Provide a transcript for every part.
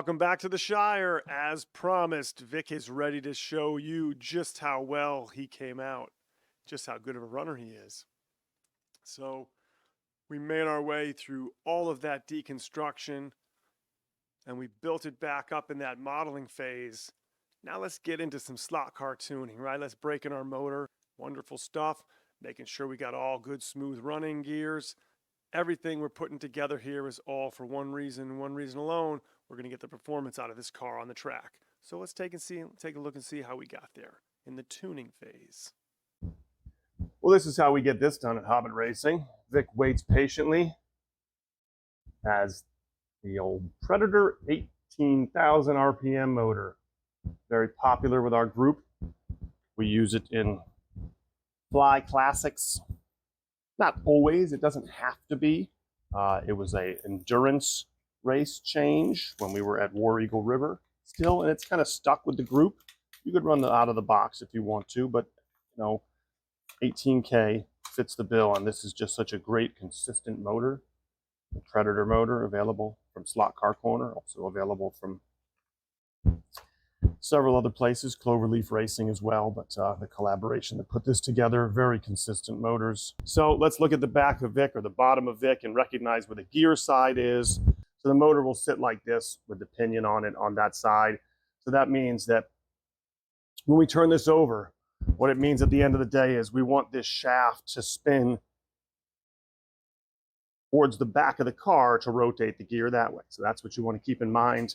Welcome back to the Shire. As promised, Vic is ready to show you just how well he came out, just how good of a runner he is. So we made our way through all of that deconstruction and we built it back up in that modeling phase. Now let's get into some slot car tuning, right? Let's break in our motor. Wonderful stuff. Making sure we got all good smooth running gears. Everything we're putting together here is all for one reason alone. We're going to get the performance out of this car on the track. So let's take a look and see how we got there in the tuning phase. Well, this is how we get this done at Hobbit Racing. Vic waits patiently as the old Predator 18,000 RPM motor. Very popular with our group. We use it in Fly Classics. Not always, it doesn't have to be. It was an endurance race change when we were at War Eagle River still, and it's kind of stuck with the group. You could run out of the box if you want to, but 18K fits the bill, and this is just such a great consistent motor. The Predator motor available from Slot Car Corner, also available from several other places, Cloverleaf Racing as well, but the collaboration that put this together, very consistent motors. So let's look at the back of Vic or the bottom of Vic and recognize where the gear side is. So the motor will sit like this with the pinion on it on that side. So that means that when we turn this over, what it means at the end of the day is we want this shaft to spin towards the back of the car to rotate the gear that way. So that's what you want to keep in mind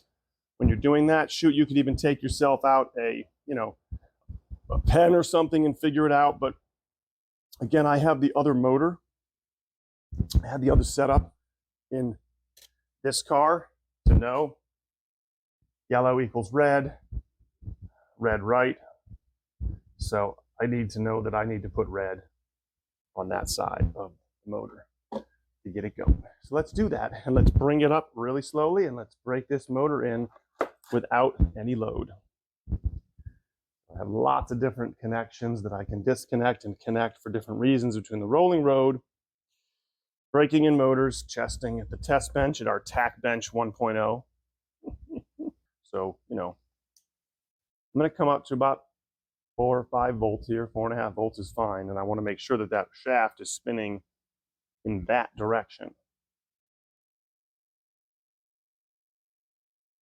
when you're doing that. Shoot, you could even take yourself out a pen or something and figure it out. But again, I have the other motor. I had the other setup in this car to know yellow equals red, red right. So I need to know that I need to put red on that side of the motor to get it going. So let's do that, and let's bring it up really slowly, and let's break this motor in without any load. I have lots of different connections that I can disconnect and connect for different reasons between the rolling road, breaking in motors, testing at the test bench at our TAC bench 1.0. So, I'm going to come up to about 4 or 5 volts here. 4.5 volts is fine, and I want to make sure that that shaft is spinning in that direction.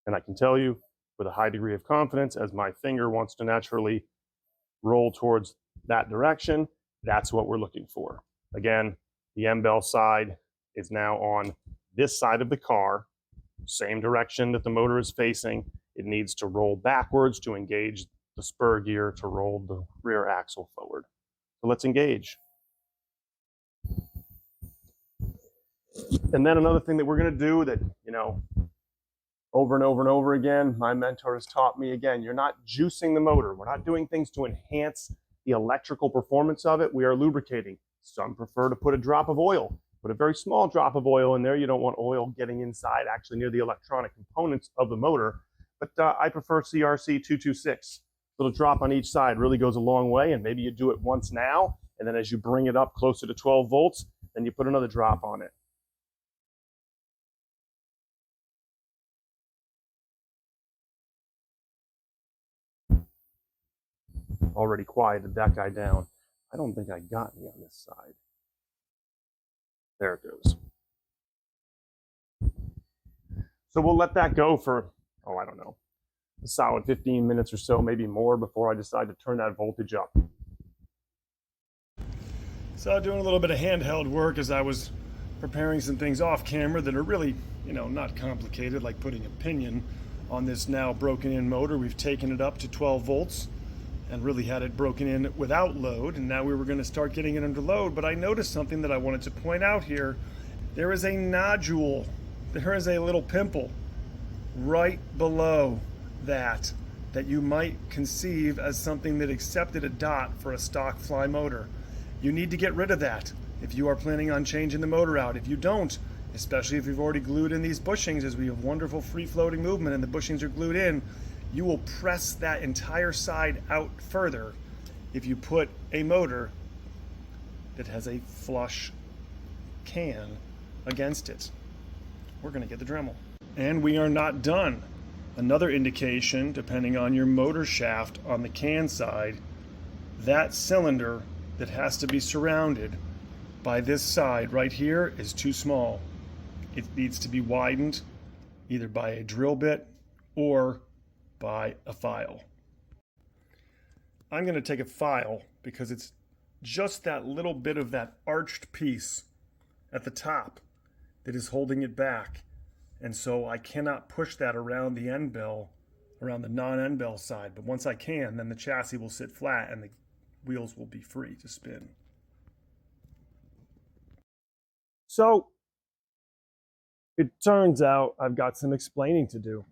And I can tell you with a high degree of confidence, as my finger wants to naturally roll towards that direction, that's what we're looking for. Again, the M-Bell side is now on this side of the car, same direction that the motor is facing. It needs to roll backwards to engage the spur gear to roll the rear axle forward. So let's engage. And then another thing that we're going to do that, over and over and over again, my mentor has taught me, again, you're not juicing the motor. We're not doing things to enhance the electrical performance of it. We are lubricating. Some prefer to put a drop of oil. Put a very small drop of oil in there. You don't want oil getting inside, actually near the electronic components of the motor. But I prefer CRC 226. A little drop on each side really goes a long way, and maybe you do it once now, and then as you bring it up closer to 12 volts, then you put another drop on it. Already quieted that guy down. I don't think I got any on this side. There it goes. So we'll let that go for, I don't know, a solid 15 minutes or so, maybe more, before I decide to turn that voltage up. So doing a little bit of handheld work as I was preparing some things off camera that are really, not complicated, like putting a pinion on this now broken in motor. We've taken it up to 12 volts and really had it broken in without load, and now we were going to start getting it under load. But I noticed something that I wanted to point out here. There is a nodule, there is a little pimple right below that you might conceive as something that accepted a dot for a stock fly motor. You need to get rid of that if you are planning on changing the motor out. If you don't, especially if you've already glued in these bushings, as we have wonderful free-floating movement and the bushings are glued in, you will press that entire side out further if you put a motor that has a flush can against it. We're going to get the Dremel. And we are not done. Another indication, depending on your motor shaft on the can side, that cylinder that has to be surrounded by this side right here is too small. It needs to be widened either by a drill bit or by a file. I'm going to take a file because it's just that little bit of that arched piece at the top that is holding it back. And so I cannot push that around the end bell, around the non-end bell side. But once I can, then the chassis will sit flat and the wheels will be free to spin. So it turns out I've got some explaining to do.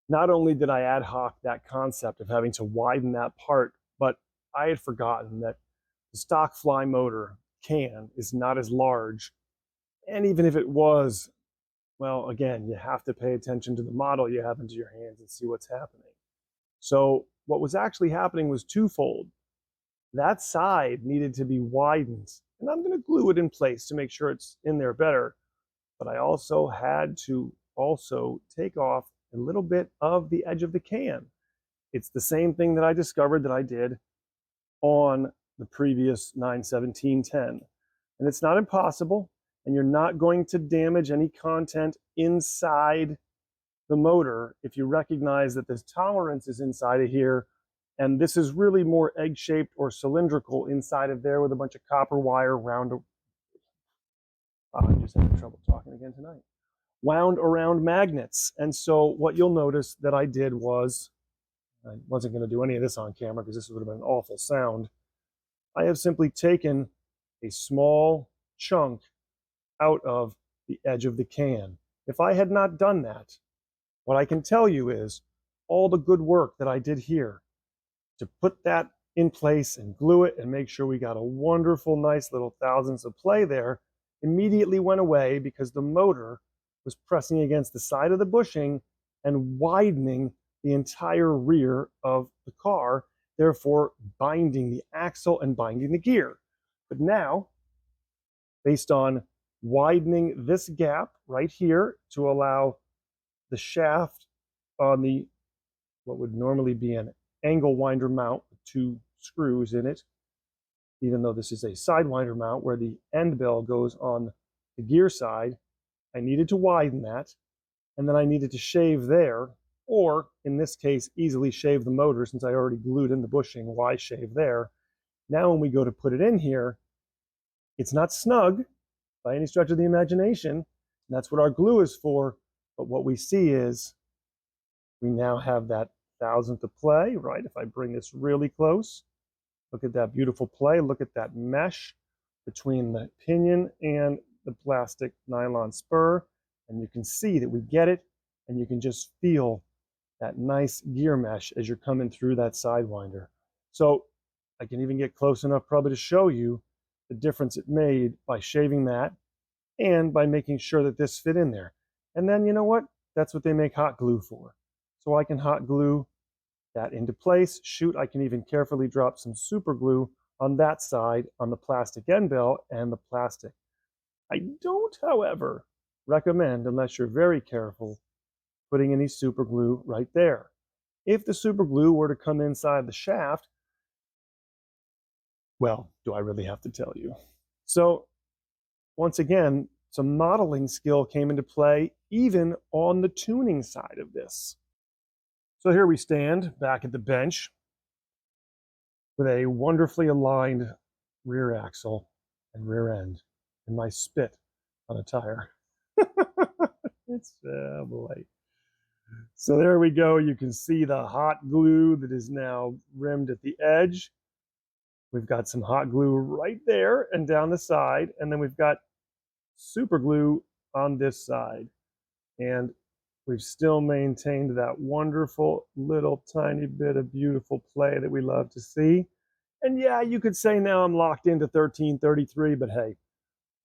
Not only did I ad hoc that concept of having to widen that part, but I had forgotten that the stock fly motor can is not as large. And even if it was, well, again, you have to pay attention to the model you have into your hands and see what's happening. So what was actually happening was twofold. That side needed to be widened, and I'm going to glue it in place to make sure it's in there better. But I also had to take off a little bit of the edge of the can. It's the same thing that I discovered that I did on the previous 91710. And it's not impossible, and you're not going to damage any content inside the motor if you recognize that this tolerance is inside of here, and this is really more egg-shaped or cylindrical inside of there with a bunch of copper wire wound. I'm just having trouble talking again tonight. Wound around magnets. And so what you'll notice that I did was, I wasn't going to do any of this on camera because this would have been an awful sound. I have simply taken a small chunk out of the edge of the can. If I had not done that, what I can tell you is all the good work that I did here to put that in place and glue it and make sure we got a wonderful, nice little thousandths of play there immediately went away because the motor was pressing against the side of the bushing and widening the entire rear of the car, therefore binding the axle and binding the gear. But now, based on widening this gap right here to allow the shaft on the what would normally be an angle winder mount with two screws in it, even though this is a sidewinder mount where the end bell goes on the gear side, I needed to widen that, and then I needed to shave there, or in this case, easily shave the motor since I already glued in the bushing. Why shave there? Now when we go to put it in here, it's not snug by any stretch of the imagination, and that's what our glue is for, but what we see is we now have that thousandth of play, right? If I bring this really close, look at that beautiful play. Look at that mesh between the pinion and the plastic nylon spur. And you can see that we get it, and you can just feel that nice gear mesh as you're coming through that sidewinder. So I can even get close enough probably to show you the difference it made by shaving that and by making sure that this fit in there. And then you know what? That's what they make hot glue for. So I can hot glue that into place. Shoot, I can even carefully drop some super glue on that side on the plastic end bell and the plastic. I don't, however, recommend, unless you're very careful, putting any super glue right there. If the super glue were to come inside the shaft, well, do I really have to tell you? So once again, some modeling skill came into play even on the tuning side of this. So here we stand back at the bench with a wonderfully aligned rear axle and rear end and my spit on a tire. It's, oh boy. So there we go. You can see the hot glue that is now rimmed at the edge. We've got some hot glue right there and down the side, and then we've got super glue on this side. And we've still maintained that wonderful little tiny bit of beautiful play that we love to see. And yeah, you could say now I'm locked into 1333, but hey,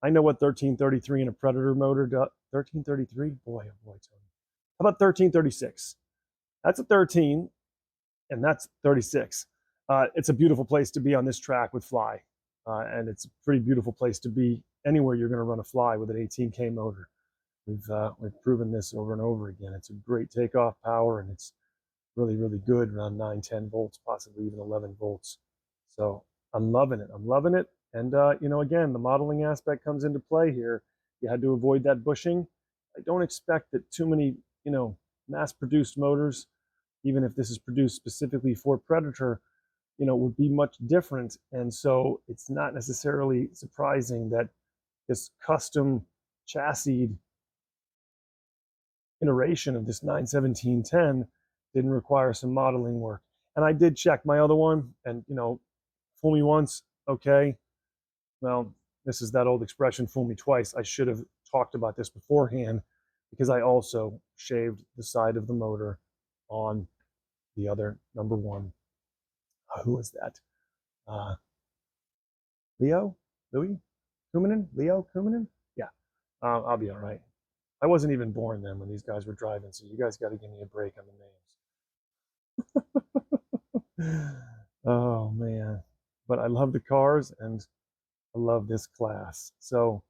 I know what 1333 in a Predator motor does. 1333? Boy, oh boy, Tony. How about 1336? That's a 13, and that's 36. It's a beautiful place to be on this track with Fly. And it's a pretty beautiful place to be anywhere you're going to run a Fly with an 18K motor. We've proven this over and over again. It's a great takeoff power, and it's really, really good around 9, 10 volts, possibly even 11 volts. So I'm loving it. I'm loving it. And, again, the modeling aspect comes into play here. You had to avoid that bushing. I don't expect that too many, mass-produced motors, even if this is produced specifically for Predator, would be much different. And so it's not necessarily surprising that this custom chassis iteration of this 91710 didn't require some modeling work. And I did check my other one, and fool me once, okay. Well, this is that old expression, fool me twice. I should have talked about this beforehand, because I also shaved the side of the motor on the other number one. Who was that? Louis Kuminen? Leo Kuminen? Yeah, I'll be all right. I wasn't even born then when these guys were driving, so you guys got to give me a break on the names. Oh, man. But I love the cars, and I love this class. So,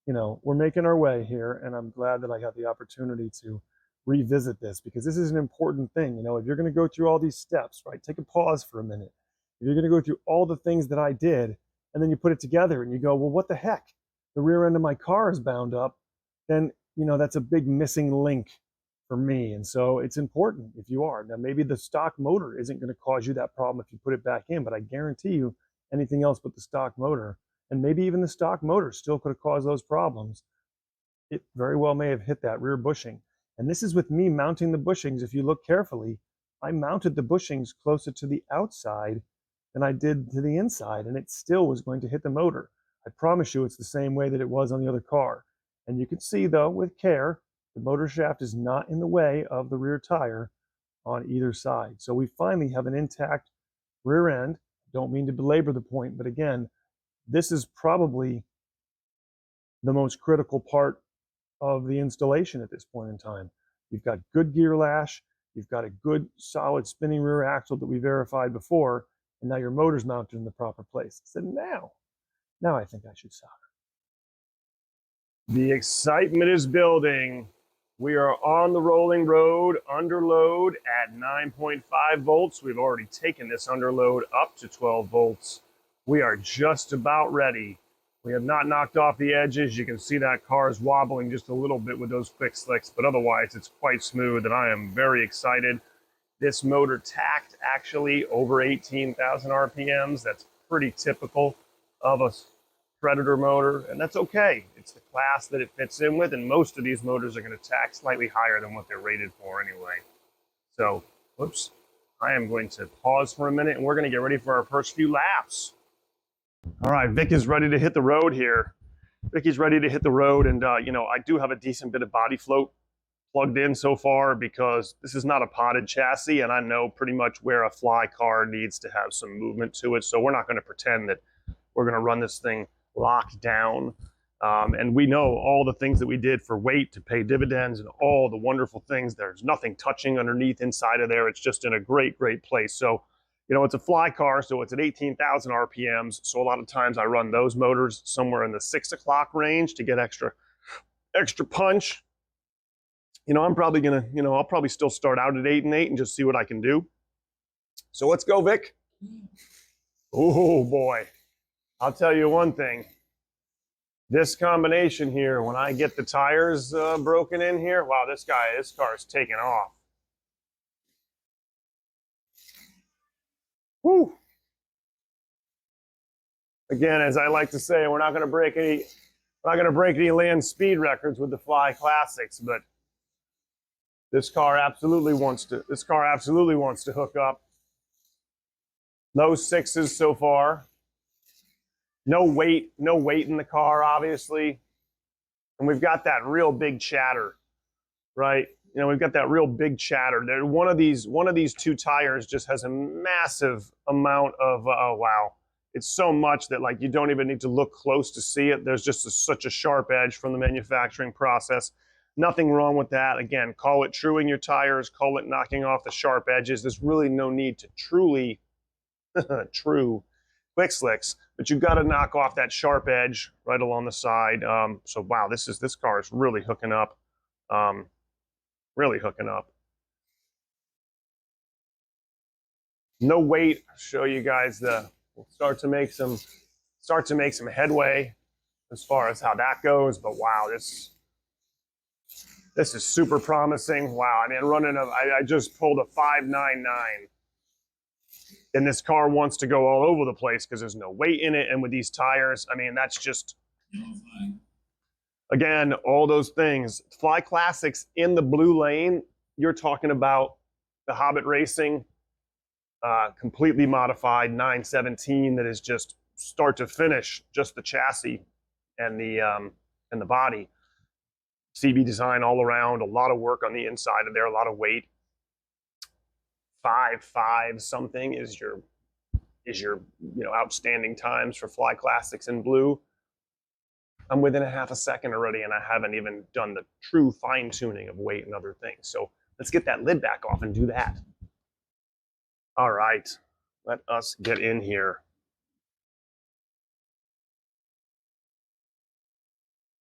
we're making our way here, and I'm glad that I got the opportunity to revisit this, because this is an important thing. If you're going to go through all these steps, right, take a pause for a minute. If you're going to go through all the things that I did, and then you put it together and you go, well, what the heck? The rear end of my car is bound up, then, that's a big missing link for me. And so it's important if you are. Now, maybe the stock motor isn't going to cause you that problem if you put it back in, but I guarantee you anything else but the stock motor, and maybe even the stock motor still could have caused those problems. It very well may have hit that rear bushing. And this is with me mounting the bushings. If you look carefully, I mounted the bushings closer to the outside than I did to the inside, and it still was going to hit the motor. I promise you it's the same way that it was on the other car. And you can see, though, with care, the motor shaft is not in the way of the rear tire on either side. So we finally have an intact rear end. Don't mean to belabor the point, but again, this is probably the most critical part of the installation at this point in time. You've got good gear lash, you've got a good solid spinning rear axle that we verified before, and now your motor's mounted in the proper place. So now I think I should solder. The excitement is building. We are on the rolling road, under load at 9.5 volts. We've already taken this under load up to 12 volts. We are just about ready. We have not knocked off the edges. You can see that car is wobbling just a little bit with those quick slicks, but otherwise it's quite smooth, and I am very excited. This motor tacked actually over 18,000 RPMs. That's pretty typical of a Predator motor, and that's okay. It's the class that it fits in with, and most of these motors are going to tack slightly higher than what they're rated for anyway. So, whoops, I am going to pause for a minute, and we're going to get ready for our first few laps. All right, Vic is ready to hit the road here. Vicky's ready to hit the road, and I do have a decent bit of body float plugged in so far, because this is not a potted chassis, and I know pretty much where a fly car needs to have some movement to it, so we're not going to pretend that we're going to run this thing locked down. And we know all the things that we did for weight to pay dividends, and all the wonderful things. There's nothing touching underneath inside of there. It's just in a great, great place. So, it's a fly car, so it's at 18,000 RPMs. So a lot of times I run those motors somewhere in the 6 o'clock range to get extra punch. I'm probably going to, I'll probably still start out at 8 and 8 and just see what I can do. So let's go, Vic. Oh, boy. I'll tell you one thing. This combination here, when I get the tires broken in here, wow, this car is taking off. Whew. Again, as I like to say, we're not going to break any land speed records with the Fly Classics, but this car absolutely wants to hook up. Low sixes so far. No weight in the car, obviously. And we've got that real big chatter, right? We've got that real big chatter. One of these two tires just has a massive amount of, oh wow. It's so much that you don't even need to look close to see it. There's just such a sharp edge from the manufacturing process. Nothing wrong with that. Again, call it truing your tires, call it knocking off the sharp edges. There's really no need to truly true quick slicks, but you've got to knock off that sharp edge right along the side. So wow, this car is really hooking up. really hooking up. No weight. I'll show you guys we'll start to make some headway as far as how that goes. But wow, this is super promising. Wow, I mean, I just pulled a 599. And this car wants to go all over the place because there's no weight in it. And with these tires, I mean, that's just, again, all those things. Fly Classics in the blue lane, you're talking about the Hobbit Racing, completely modified 917 that is just start to finish, just the chassis and the body. CB design all around, a lot of work on the inside of there, a lot of weight. 5.5 something is your outstanding times for Fly Classics in blue. I'm within a half a second already, and I haven't even done the true fine tuning of weight and other things. So let's get that lid back off and do that. All right, let us get in here.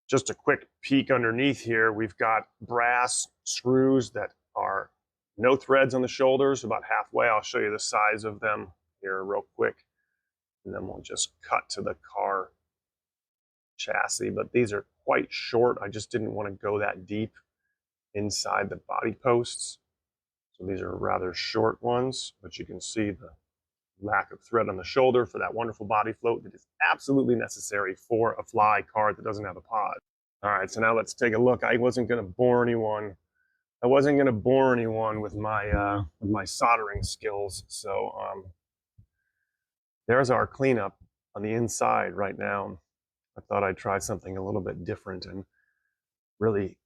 Just a quick peek underneath here. We've got brass screws that are no threads on the shoulders, about halfway. I'll show you the size of them here real quick, and then we'll just cut to the car chassis. But these are quite short. I just didn't want to go that deep inside the body posts. So these are rather short ones, but you can see the lack of thread on the shoulder for that wonderful body float that is absolutely necessary for a Fly car that doesn't have a pod. All right, so now let's take a look. I wasn't going to bore anyone with my soldering skills. So there's our cleanup on the inside right now. I thought I'd try something a little bit different, and really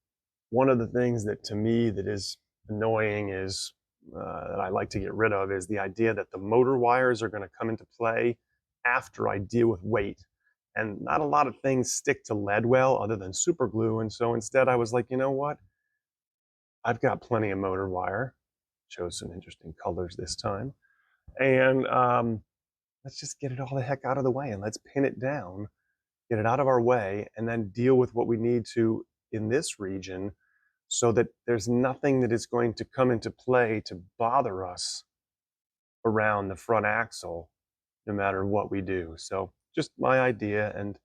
one of the things that to me that is annoying is that I like to get rid of is the idea that the motor wires are going to come into play after I deal with weight. And not a lot of things stick to lead well other than super glue. And so instead I was like, you know what? I've got plenty of motor wire. Chose some interesting colors this time. And let's just get it all the heck out of the way and let's pin it down, get it out of our way, and then deal with what we need to in this region so that there's nothing that is going to come into play to bother us around the front axle, no matter what we do. So just my idea, and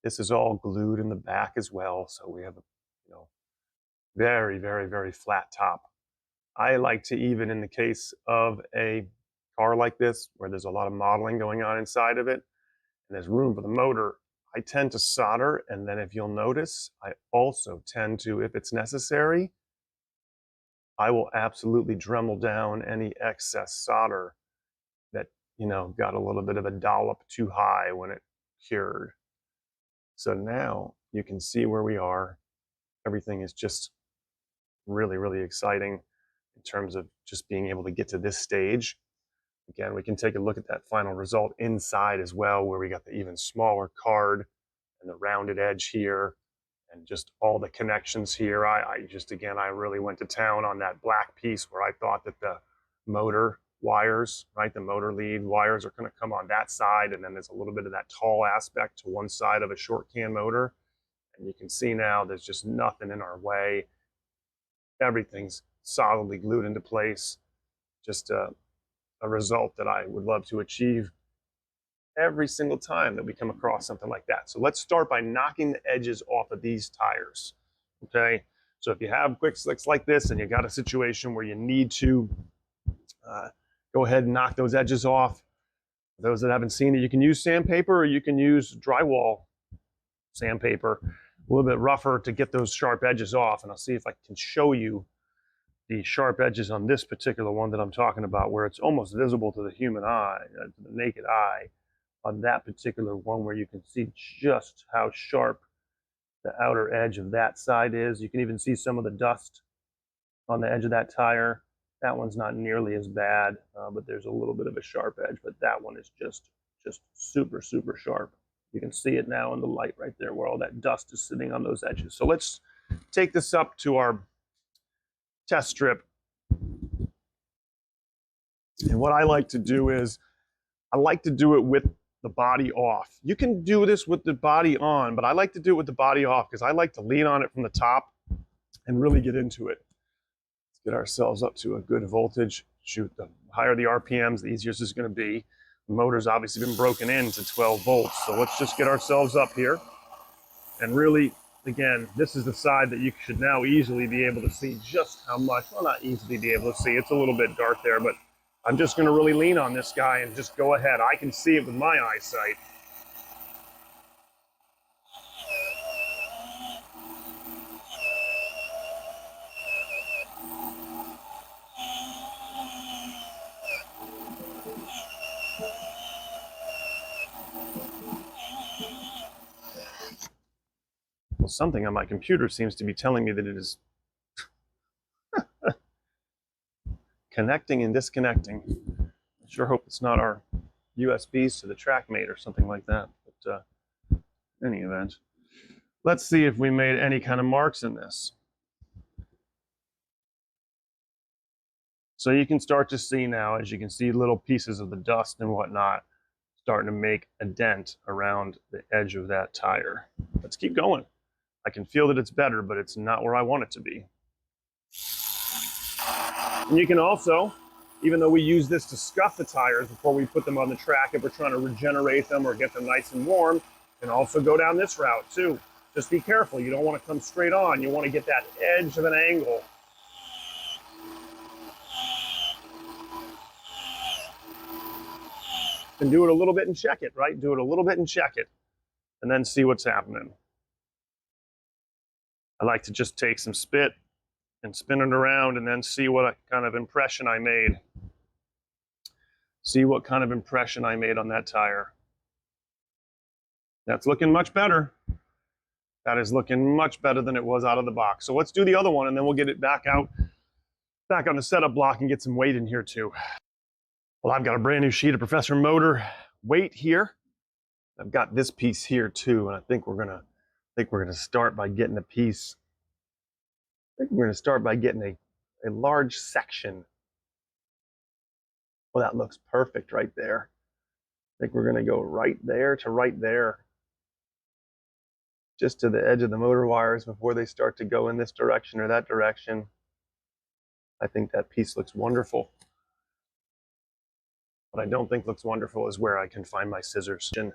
this is all glued in the back as well. So we have a very, very, very flat top. I like to, even in the case of a car like this, where there's a lot of modeling going on inside of it, and there's room for the motor, I tend to solder, and then if you'll notice, I also tend to, if it's necessary, I will absolutely Dremel down any excess solder that, got a little bit of a dollop too high when it cured. So now you can see where we are. Everything is just really, really exciting in terms of just being able to get to this stage. Again, we can take a look at that final result inside as well, where we got the even smaller card and the rounded edge here and just all the connections here. I really went to town on that black piece where I thought that the motor wires, right, the motor lead wires are going to come on that side, and then there's a little bit of that tall aspect to one side of a short can motor. And you can see now there's just nothing in our way. Everything's solidly glued into place. Just a result that I would love to achieve every single time that we come across something like that. So let's start by knocking the edges off of these tires. Okay, so if you have quick slicks like this and you got a situation where you need to go ahead and knock those edges off, for those that haven't seen it, you can use sandpaper or you can use drywall sandpaper, a little bit rougher to get those sharp edges off. And I'll see if I can show you the sharp edges on this particular one that I'm talking about, where it's almost visible to the human eye, to the naked eye, on that particular one, where you can see just how sharp the outer edge of that side is. You can even see some of the dust on the edge of that tire. That one's not nearly as bad, but there's a little bit of a sharp edge, but that one is just super, super sharp. You can see it now in the light right there where all that dust is sitting on those edges. So let's take this up to our test strip. And what I like to do is I like to do it with the body off. You can do this with the body on, but I like to do it with the body off because I like to lean on it from the top and really get into it. Let's get ourselves up to a good voltage. Shoot, the higher the RPMs, the easier this is going to be. The motor's obviously been broken into 12 volts, so let's just get ourselves up here. And really, again, this is the side that you should now easily be able to see just how much, well, not easily be able to see, it's a little bit dark there, but I'm just going to really lean on this guy and just go ahead. I can see it with my eyesight. Well, something on my computer seems to be telling me that it is connecting and disconnecting. I sure hope it's not our USBs to the TrackMate or something like that. But in any event, let's see if we made any kind of marks in this. So you can start to see now, as you can see, little pieces of the dust and whatnot starting to make a dent around the edge of that tire. Let's keep going. I can feel that it's better, but it's not where I want it to be. And you can also, even though we use this to scuff the tires before we put them on the track, if we're trying to regenerate them or get them nice and warm, you can also go down this route too. Just be careful. You don't want to come straight on. You want to get that edge of an angle. And do it a little bit and check it, right? Do it a little bit and check it, and then see what's happening. I like to just take some spit and spin it around and then see what kind of impression I made. See what kind of impression I made on that tire. That's looking much better. That is looking much better than it was out of the box. So let's do the other one, and then we'll get it back out, back on the setup block and get some weight in here too. Well, I've got a brand new sheet of Professor Motor weight here. I've got this piece here too, and I think we're gonna start by getting a piece. I think we're gonna start by getting a large section. Well, that looks perfect right there. I think we're gonna go right there to right there, just to the edge of the motor wires before they start to go in this direction or that direction. I think that piece looks wonderful. What I don't think looks wonderful is where I can find my scissors. And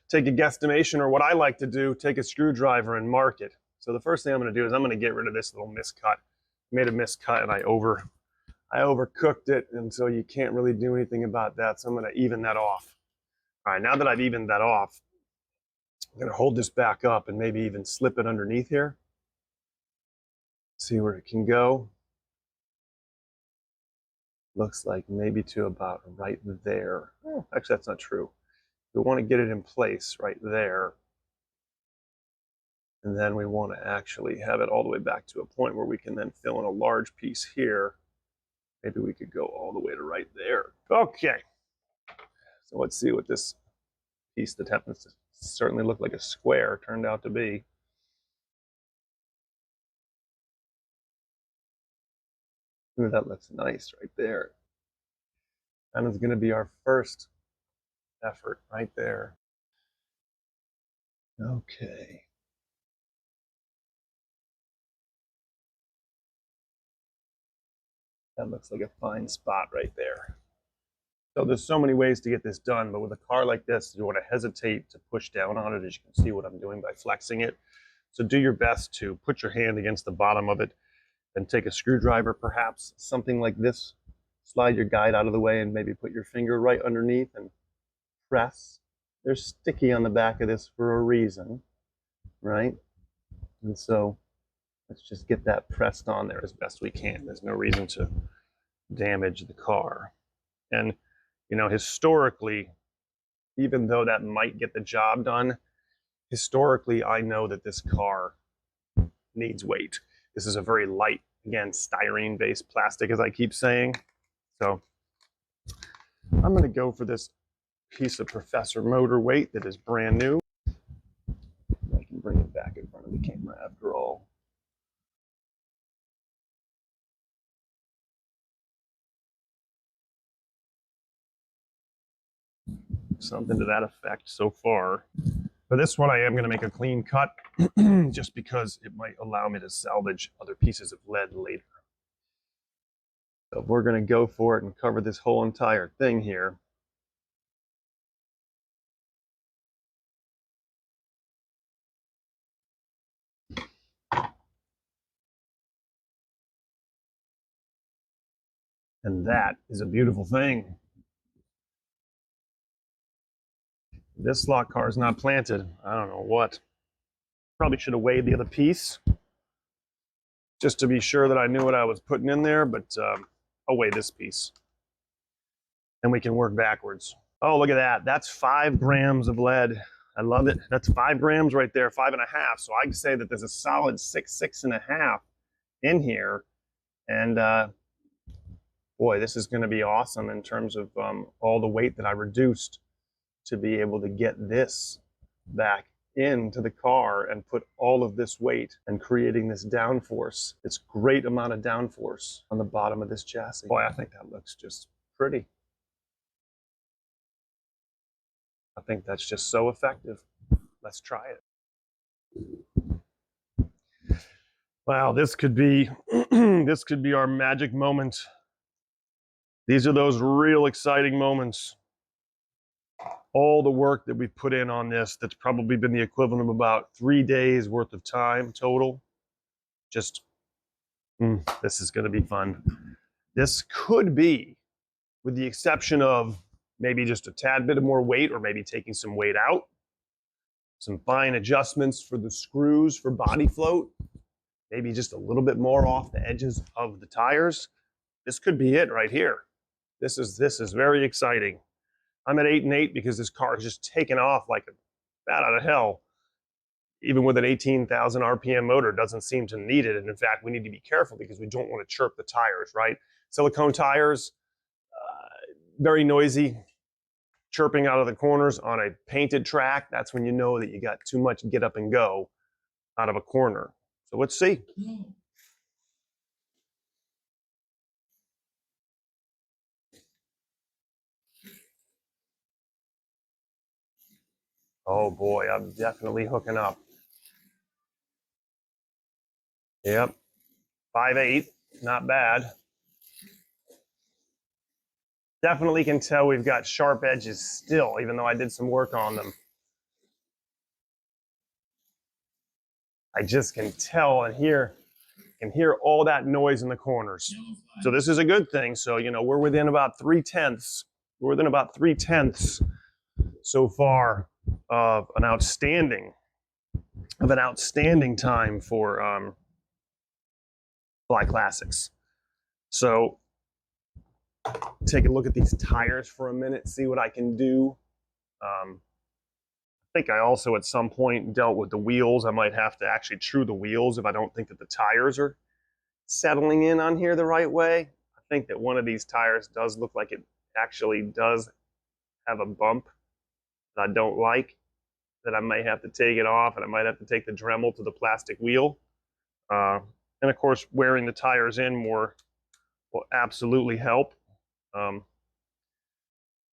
take a guesstimation, or what I like to do, take a screwdriver and mark it. So the first thing I'm going to do is I'm going to get rid of this little miscut. I made a miscut and I overcooked it, and so you can't really do anything about that. So I'm going to even that off. All right, now that I've evened that off, I'm going to hold this back up and maybe even slip it underneath here. See where it can go. Looks like maybe to about right there. Oh, actually, that's not true. We want to get it in place right there. And then we want to actually have it all the way back to a point where we can then fill in a large piece here. Maybe we could go all the way to right there. Okay. So let's see what this piece that happens to certainly look like a square turned out to be. Ooh, that looks nice right there. And it's going to be our first effort right there. Okay. That looks like a fine spot right there. So there's so many ways to get this done, but with a car like this, you want to hesitate to push down on it, as you can see what I'm doing by flexing it. So do your best to put your hand against the bottom of it and take a screwdriver, perhaps something like this. Slide your guide out of the way and maybe put your finger right underneath and press. They're sticky on the back of this for a reason, right? And so let's just get that pressed on there as best we can. There's no reason to damage the car. And, you know, historically, even though that might get the job done, historically, I know that this car needs weight. This is a very light, again, styrene-based plastic, as I keep saying. So I'm going to go for this piece of Professor Motor weight that is brand new. I can bring it back in front of the camera after all. Something to that effect so far. For this one, I am going to make a clean cut just because it might allow me to salvage other pieces of lead later. So we're going to go for it and cover this whole entire thing here. And that is a beautiful thing. This slot car is not planted. I don't know what. Probably should have weighed the other piece just to be sure that I knew what I was putting in there, but I'll weigh this piece. And we can work backwards. Oh, look at that. That's 5 grams of lead. I love it. That's 5 grams right there, 5.5. So I can say that there's a solid 6.5 in here. And boy, this is going to be awesome in terms of all the weight that I reduced to be able to get this back into the car and put all of this weight and creating this downforce. It's great amount of downforce on the bottom of this chassis. Boy, I think that looks just pretty. I think that's just so effective. Let's try it. Wow, this could be this could be our magic moment. These are those real exciting moments. All the work that we've put in on this, that's probably been the equivalent of about 3 days worth of time total. Just, this is going to be fun. This could be, with the exception of maybe just a tad bit of more weight or maybe taking some weight out, some fine adjustments for the screws for body float, maybe just a little bit more off the edges of the tires. This could be it right here. This is very exciting. I'm at 8.8 because this car is just taken off like a bat out of hell. Even with an 18,000 RPM motor, doesn't seem to need it. And in fact, we need to be careful because we don't want to chirp the tires, right? Silicone tires, very noisy, chirping out of the corners on a painted track. That's when you know that you got too much get up and go out of a corner. So let's see. Oh boy, I'm definitely hooking up. Yep, 5.8, not bad. Definitely can tell we've got sharp edges still, even though I did some work on them. I just can tell and hear all that noise in the corners. So this is a good thing. So, you know, we're within about 3/10. We're within about 3/10 so far of an outstanding time for Fly Classics. So take a look at these tires for a minute, see what I can do. I think I also at some point dealt with the wheels. I might have to actually true the wheels if I don't think that the tires are settling in on here the right way. I think that one of these tires does look like it actually does have a bump that I don't like, that I might have to take it off, and I might have to take the Dremel to the plastic wheel. And of course, wearing the tires in more will absolutely help.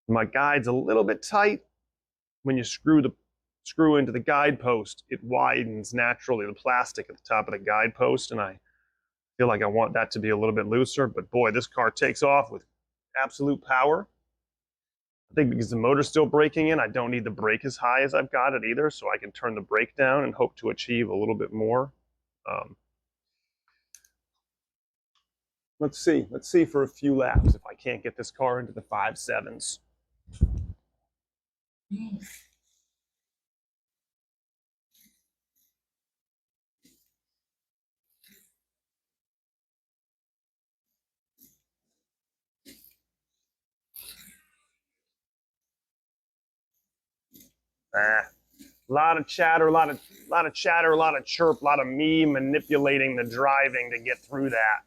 My guide's a little bit tight. When you screw into the guide post, it widens naturally, the plastic at the top of the guide post, and I feel like I want that to be a little bit looser. But boy, this car takes off with absolute power. I think because the motor's still braking in, I don't need the brake as high as I've got it either, so I can turn the brake down and hope to achieve a little bit more. Let's see for a few laps if I can't get this car into the 5.7s. A lot of chatter, a lot of chatter, a lot of chirp, a lot of me manipulating the driving to get through that.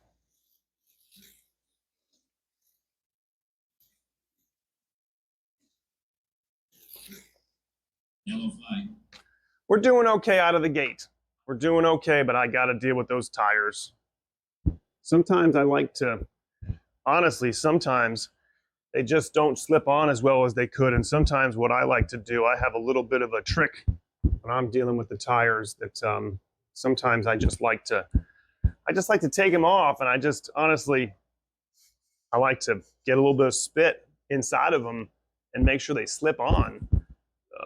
Yellow flag. We're doing okay out of the gate. We're doing okay, but I got to deal with those tires. Sometimes I like to, honestly, sometimes they just don't slip on as well as they could. And sometimes what I like to do, I have a little bit of a trick when I'm dealing with the tires that sometimes I just like to take them off, and I just honestly I like to get a little bit of spit inside of them and make sure they slip on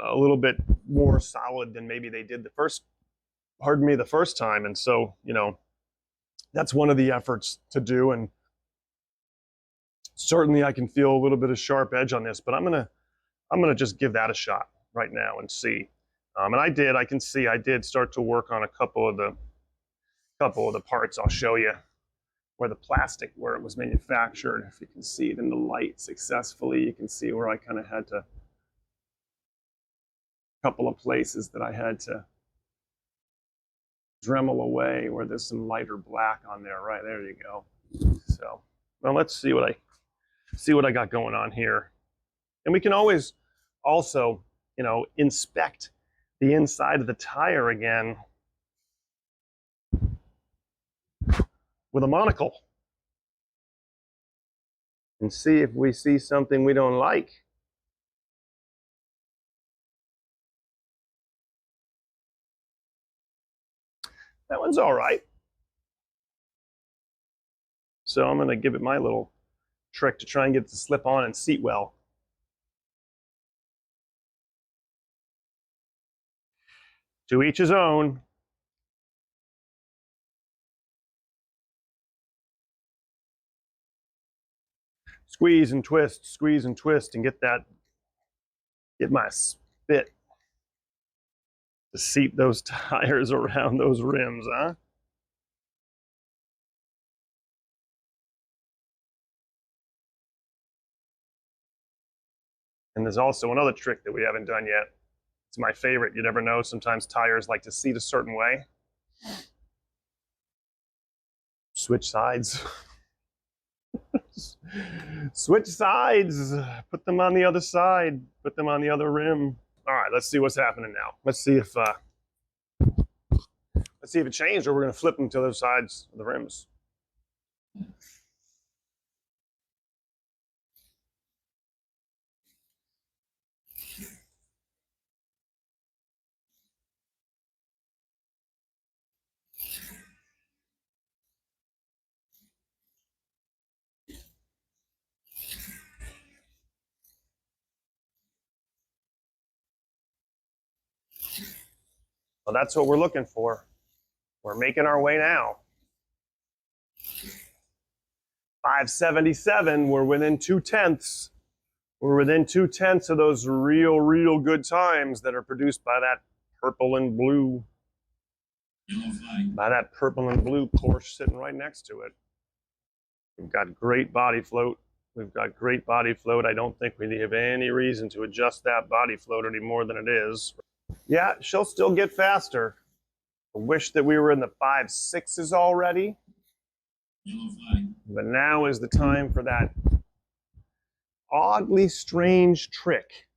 a little bit more solid than maybe they did the first time. And so, you know, that's one of the efforts to do. And certainly I can feel a little bit of sharp edge on this, but I'm gonna just give that a shot right now and see. And I did start to work on a couple of the parts. I'll show you where it was manufactured. If you can see it in the light successfully, you can see where I kind of had to, a couple of places that I had to Dremel away where there's some lighter black on there. Right there you go. So, well, let's see what I got going on here. And we can always also, you know, inspect the inside of the tire again with a monocle and see if we see something we don't like. That one's all right. So I'm going to give it my little trick to try and get it to slip on and seat well. To each his own. Squeeze and twist, and get my spit to seat those tires around those rims, huh? And there's also another trick that we haven't done yet. It's my favorite. You never know. Sometimes tires like to seat a certain way. Switch sides. Switch sides. Put them on the other side. Put them on the other rim. All right, let's see what's happening now. Let's see if it changed, or we're going to flip them to the other sides of the rims. Well, that's what we're looking for. We're making our way now. 577, we're within 2/10. We're within 2/10 of those real good times that are produced by that purple and blue. By that purple and blue Porsche sitting right next to it. We've got great body float. I don't think we have any reason to adjust that body float any more than it is. Yeah, she'll still get faster. I wish that we were in the 5.6s already. But now is the time for that oddly strange trick.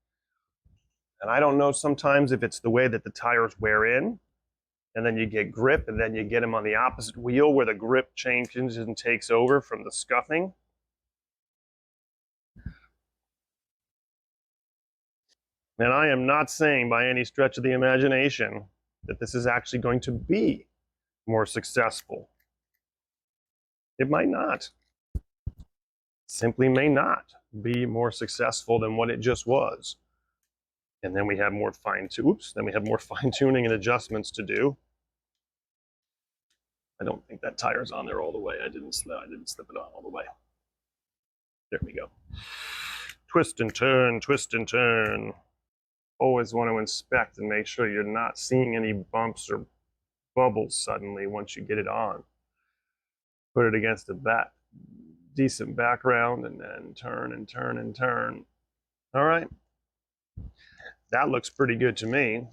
And I don't know sometimes if it's the way that the tires wear in, and then you get grip, and then you get them on the opposite wheel where the grip changes and takes over from the scuffing. And I am not saying by any stretch of the imagination that this is actually going to be more successful. It might not. Simply may not be more successful than what it just was. And then we have more fine-tuning and adjustments to do. I don't think that tire's on there all the way. I didn't slip it on all the way. There we go. Twist and turn. Always want to inspect and make sure you're not seeing any bumps or bubbles suddenly once you get it on. Put it against a decent background, and then turn. All right. That looks pretty good to me.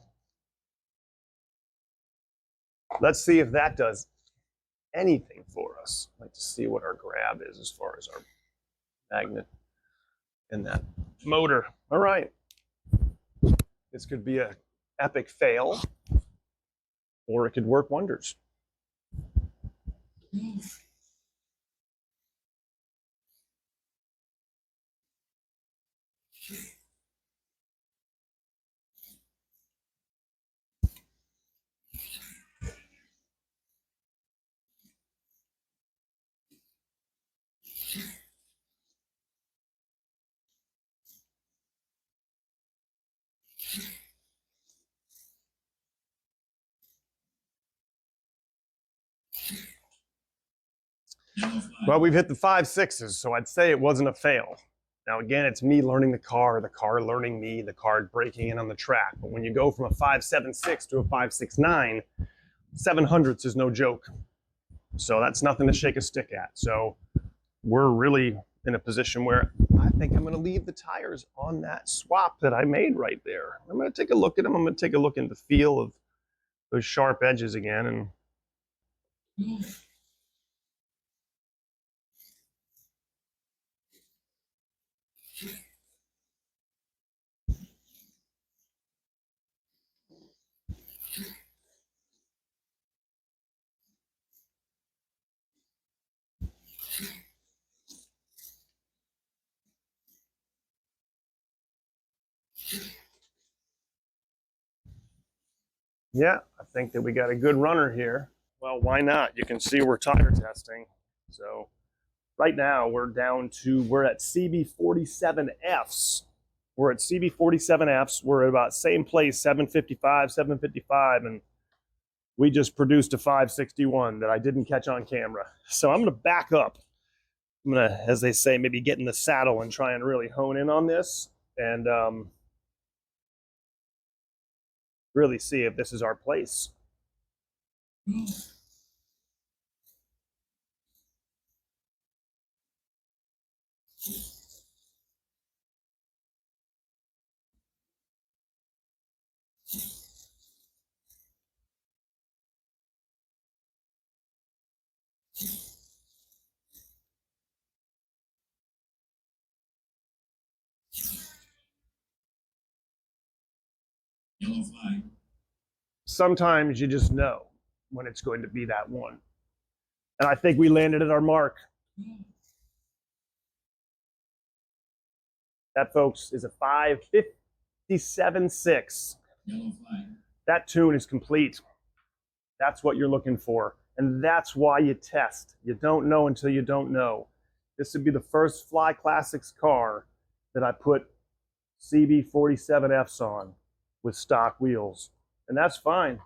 Let's see if that does anything for us. I'd like to see what our grab is as far as our magnet and that motor. All right. This could be an epic fail, or it could work wonders. Well, we've hit the 5.6s, so I'd say it wasn't a fail. Now, again, it's me learning the car learning me, the car breaking in on the track. But when you go from a 5.76 to a 5.69, 700ths is no joke. So that's nothing to shake a stick at. So we're really in a position where I think I'm going to leave the tires on that swap that I made right there. I'm going to take a look at them. I'm going to take a look at the feel of those sharp edges again. And yeah, I think that we got a good runner here. Well, why not? You can see we're tire testing. So right now we're at CB47Fs. We're at CB47Fs. We're at about same place, 755, and we just produced a 561 that I didn't catch on camera. So I'm going to back up. I'm going to, as they say, maybe get in the saddle and try and really hone in on this and really see if this is our place. Sometimes you just know when it's going to be that one. And I think we landed at our mark. That, folks, is a 5.57.6. That tune is complete. That's what you're looking for. And that's why you test. You don't know until you don't know. This would be the first Fly Classics car that I put CB47Fs on with stock wheels. And that's fine.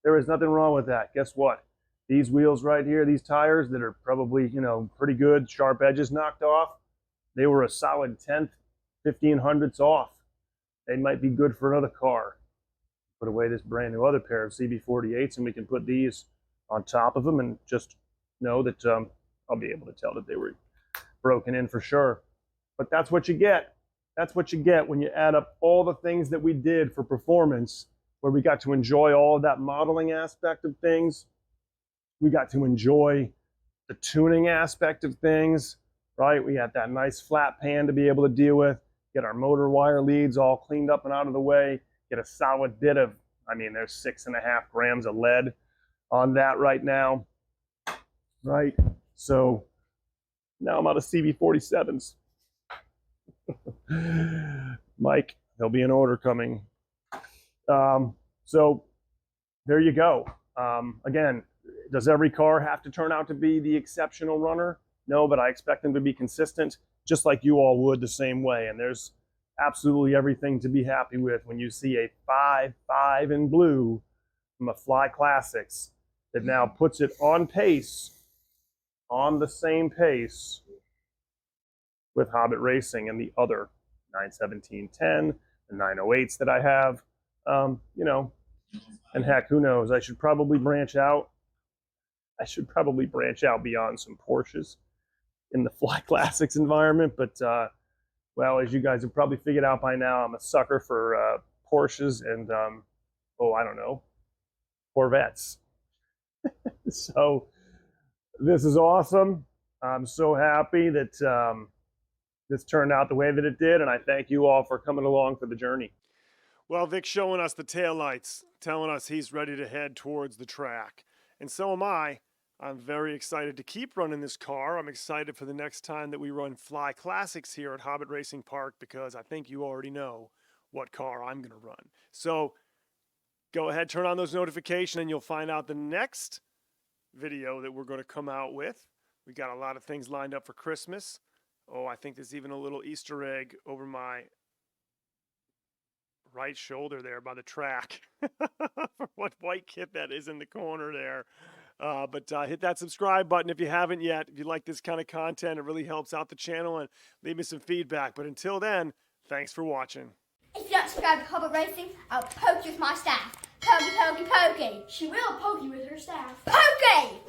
There is nothing wrong with that. Guess what? These wheels right here, these tires that are probably, pretty good, sharp edges knocked off, they were a solid 10th, 1500ths off. They might be good for another car. Put away this brand new other pair of CB48s and we can put these on top of them and just know that I'll be able to tell that they were broken in for sure. But that's what you get. That's what you get when you add up all the things that we did for performance, where we got to enjoy all of that modeling aspect of things. We got to enjoy the tuning aspect of things, right? We had that nice flat pan to be able to deal with, get our motor wire leads all cleaned up and out of the way, get a solid bit of, there's 6.5 grams of lead on that right now, right? So now I'm out of CB47s. Mike, there'll be an order coming. So there you go. Again, does every car have to turn out to be the exceptional runner? No, but I expect them to be consistent, just like you all would the same way. And there's absolutely everything to be happy with when you see a 5.5 in blue from a Fly Classics that now puts it on pace, on the same pace with Hobbit Racing and the other 91710, the 908s that I have. And heck, who knows? I should probably branch out beyond some Porsches in the Fly Classics environment. But, well, as you guys have probably figured out by now, I'm a sucker for Porsches and, I don't know, Corvettes. So this is awesome. I'm so happy that this turned out the way that it did, and I thank you all for coming along for the journey. Well, Vic's showing us the taillights, telling us he's ready to head towards the track. And so am I. I'm very excited to keep running this car. I'm excited for the next time that we run Fly Classics here at Hobbit Racing Park, because I think you already know what car I'm going to run. So go ahead, turn on those notifications, and you'll find out the next video that we're going to come out with. We got a lot of things lined up for Christmas. Oh, I think there's even a little Easter egg over my right shoulder there by the track for what white kit that is in the corner there. But hit that subscribe button if you haven't yet. If you like this kind of content, it really helps out the channel, and leave me some feedback. But until then, thanks for watching. If you don't subscribe to Public Racing, I'll poke you with my staff. Pokey, pokey, pokey. She will poke you with her staff. Pokey!